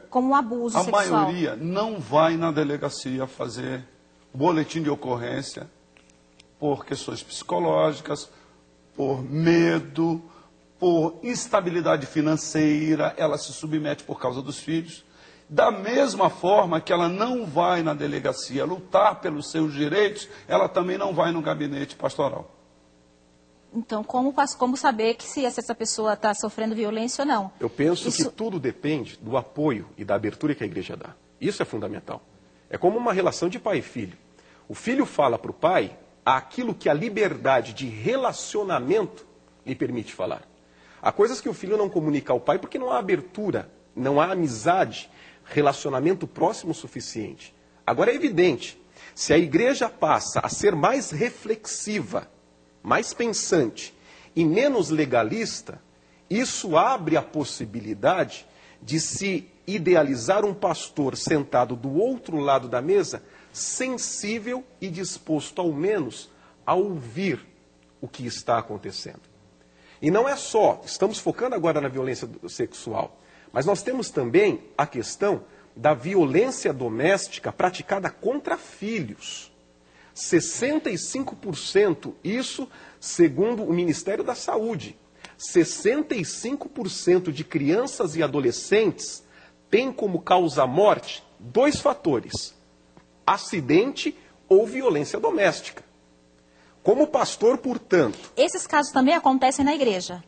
como um abuso sexual. A maioria não vai na delegacia fazer boletim de ocorrência por questões psicológicas, por medo, por instabilidade financeira, ela se submete por causa dos filhos. Da mesma forma que ela não vai na delegacia lutar pelos seus direitos, ela também não vai no gabinete pastoral. Então, como saber que se essa pessoa está sofrendo violência ou não? Eu penso que tudo depende do apoio e da abertura que a igreja dá. Isso é fundamental. É como uma relação de pai e filho. O filho fala para o pai aquilo que a liberdade de relacionamento lhe permite falar. Há coisas que o filho não comunica ao pai porque não há abertura, não há amizade, relacionamento próximo o suficiente. Agora é evidente, se a igreja passa a ser mais reflexiva, mais pensante e menos legalista, isso abre a possibilidade de se idealizar um pastor sentado do outro lado da mesa, sensível e disposto ao menos a ouvir o que está acontecendo. E não é só, estamos focando agora na violência sexual, mas nós temos também a questão da violência doméstica praticada contra filhos. 65%, isso segundo o Ministério da Saúde. 65% de crianças e adolescentes têm como causa-morte 2 fatores: acidente ou violência doméstica. Como pastor, portanto... Esses casos também acontecem na igreja?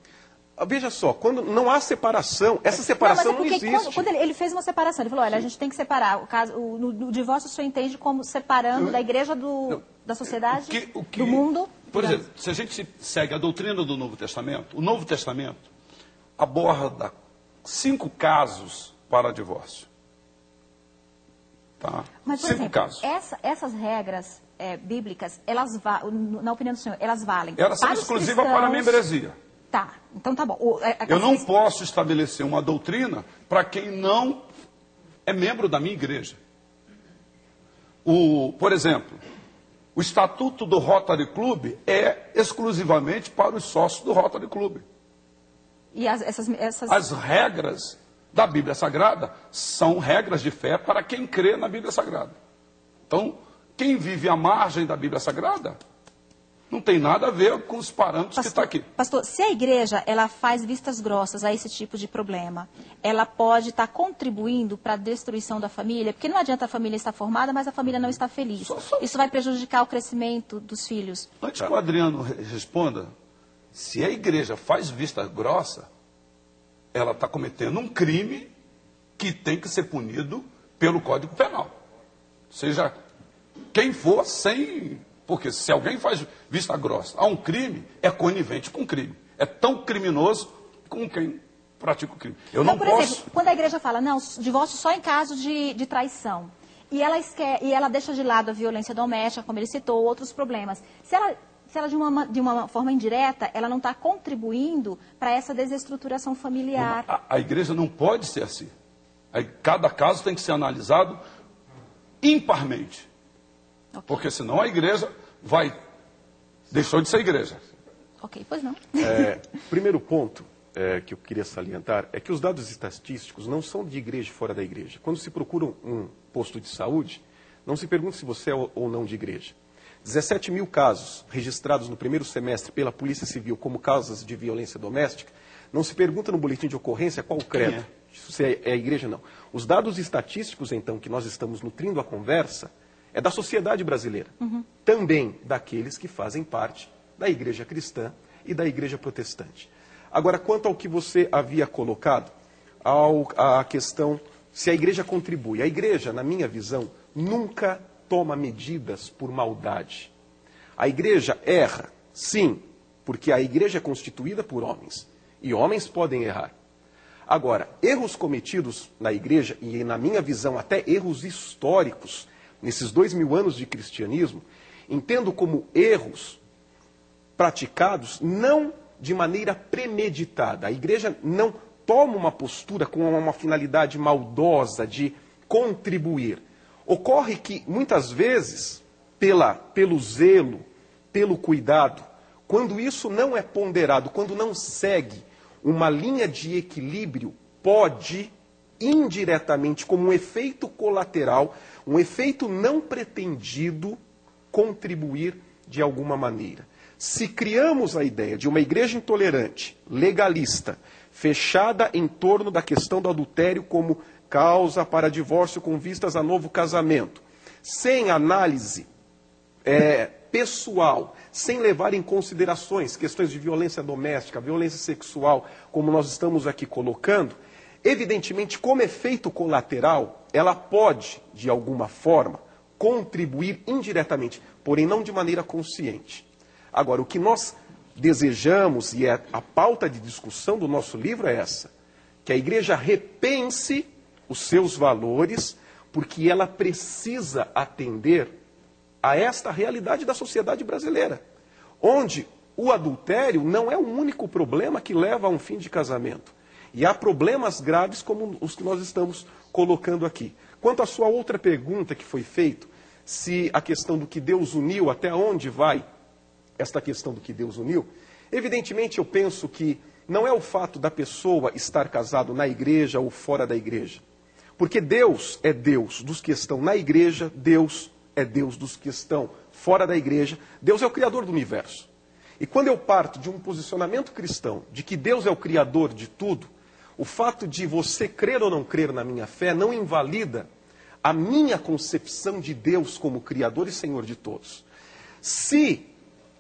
Veja só, quando não há separação, essa separação não existe. Quando ele fez uma separação, ele falou, olha, a gente tem que separar. No divórcio o senhor entende como separando da igreja da sociedade, do mundo? Por exemplo, se a gente segue a doutrina do Novo Testamento, o Novo Testamento aborda 5 casos para divórcio. Tá? Mas, por 5 exemplo, casos. Essas regras bíblicas, na opinião do senhor, elas valem Elas são exclusivas para a membresia. Tá, então tá bom. Eu não posso estabelecer uma doutrina para quem não é membro da minha igreja. Por exemplo, o estatuto do Rotary Club é exclusivamente para os sócios do Rotary Club. E As regras da Bíblia Sagrada são regras de fé para quem crê na Bíblia Sagrada. Então, quem vive à margem da Bíblia Sagrada não tem nada a ver com os parâmetros que está aqui. Pastor, se a igreja ela faz vistas grossas a esse tipo de problema, ela pode estar contribuindo para a destruição da família? Porque não adianta a família estar formada, mas a família não está feliz. Isso vai prejudicar o crescimento dos filhos. Antes que o Adriano responda, se a igreja faz vista grossa, ela está cometendo um crime que tem que ser punido pelo Código Penal. Seja quem for, sem... Porque se alguém faz vista grossa a um crime, é conivente com o crime. É tão criminoso como quem pratica o crime. Eu não posso... Exemplo, quando a igreja fala, não, divórcio só em caso de traição, e ela deixa de lado a violência doméstica, como ele citou, outros problemas. Se ela de uma forma indireta, ela não está contribuindo para essa desestruturação familiar. A igreja não pode ser assim. Cada caso tem que ser analisado imparmente. Okay. Porque senão a igreja deixou de ser igreja. Ok, pois não. Primeiro ponto que eu queria salientar é que os dados estatísticos não são de igreja fora da igreja. Quando se procura um posto de saúde, não se pergunta se você é ou não de igreja. 17 mil casos registrados no primeiro semestre pela Polícia Civil como causas de violência doméstica, não se pergunta no boletim de ocorrência qual credo, se é a igreja ou não. Os dados estatísticos, então, que nós estamos nutrindo a conversa, é da sociedade brasileira, também daqueles que fazem parte da igreja cristã e da igreja protestante. Agora, quanto ao que você havia colocado, a questão se a igreja contribui. A igreja, na minha visão, nunca toma medidas por maldade. A igreja erra, sim, porque a igreja é constituída por homens, e homens podem errar. Agora, erros cometidos na igreja, e na minha visão até erros históricos, nesses 2000 anos de cristianismo, entendo como erros praticados não de maneira premeditada. A igreja não toma uma postura com uma finalidade maldosa de contribuir. Ocorre que, muitas vezes, pelo zelo, pelo cuidado, quando isso não é ponderado, quando não segue uma linha de equilíbrio pode, indiretamente, como um efeito colateral, um efeito não pretendido, contribuir de alguma maneira. Se criamos a ideia de uma igreja intolerante, legalista, fechada em torno da questão do adultério como causa para divórcio com vistas a novo casamento, sem análise pessoal, sem levar em considerações questões de violência doméstica, violência sexual, como nós estamos aqui colocando, evidentemente, como efeito colateral, ela pode, de alguma forma, contribuir indiretamente, porém não de maneira consciente. Agora, o que nós desejamos, e é a pauta de discussão do nosso livro é essa, que a igreja repense os seus valores, porque ela precisa atender a esta realidade da sociedade brasileira, onde o adultério não é o único problema que leva a um fim de casamento. E há problemas graves como os que nós estamos colocando aqui. Quanto à sua outra pergunta que foi feita, se a questão do que Deus uniu, até onde vai esta questão do que Deus uniu, evidentemente eu penso que não é o fato da pessoa estar casado na igreja ou fora da igreja. Porque Deus é Deus dos que estão na igreja, Deus é Deus dos que estão fora da igreja, Deus é o Criador do universo. E quando eu parto de um posicionamento cristão, de que Deus é o Criador de tudo, o fato de você crer ou não crer na minha fé não invalida a minha concepção de Deus como Criador e Senhor de todos. Se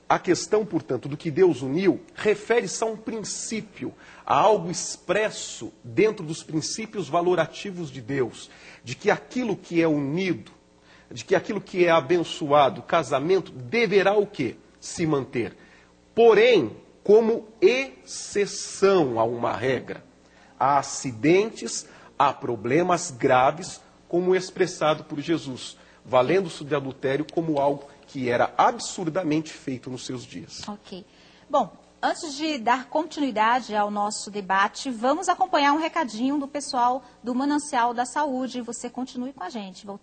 a questão, portanto, do que Deus uniu, refere-se a um princípio, a algo expresso dentro dos princípios valorativos de Deus, de que aquilo que é unido, de que aquilo que é abençoado, casamento, deverá o quê? Se manter. Porém, como exceção a uma regra. Há acidentes, há problemas graves, como expressado por Jesus, valendo-se de adultério como algo que era absurdamente feito nos seus dias. Ok. Bom, antes de dar continuidade ao nosso debate, vamos acompanhar um recadinho do pessoal do Manancial da Saúde. Você continue com a gente. Voltamos.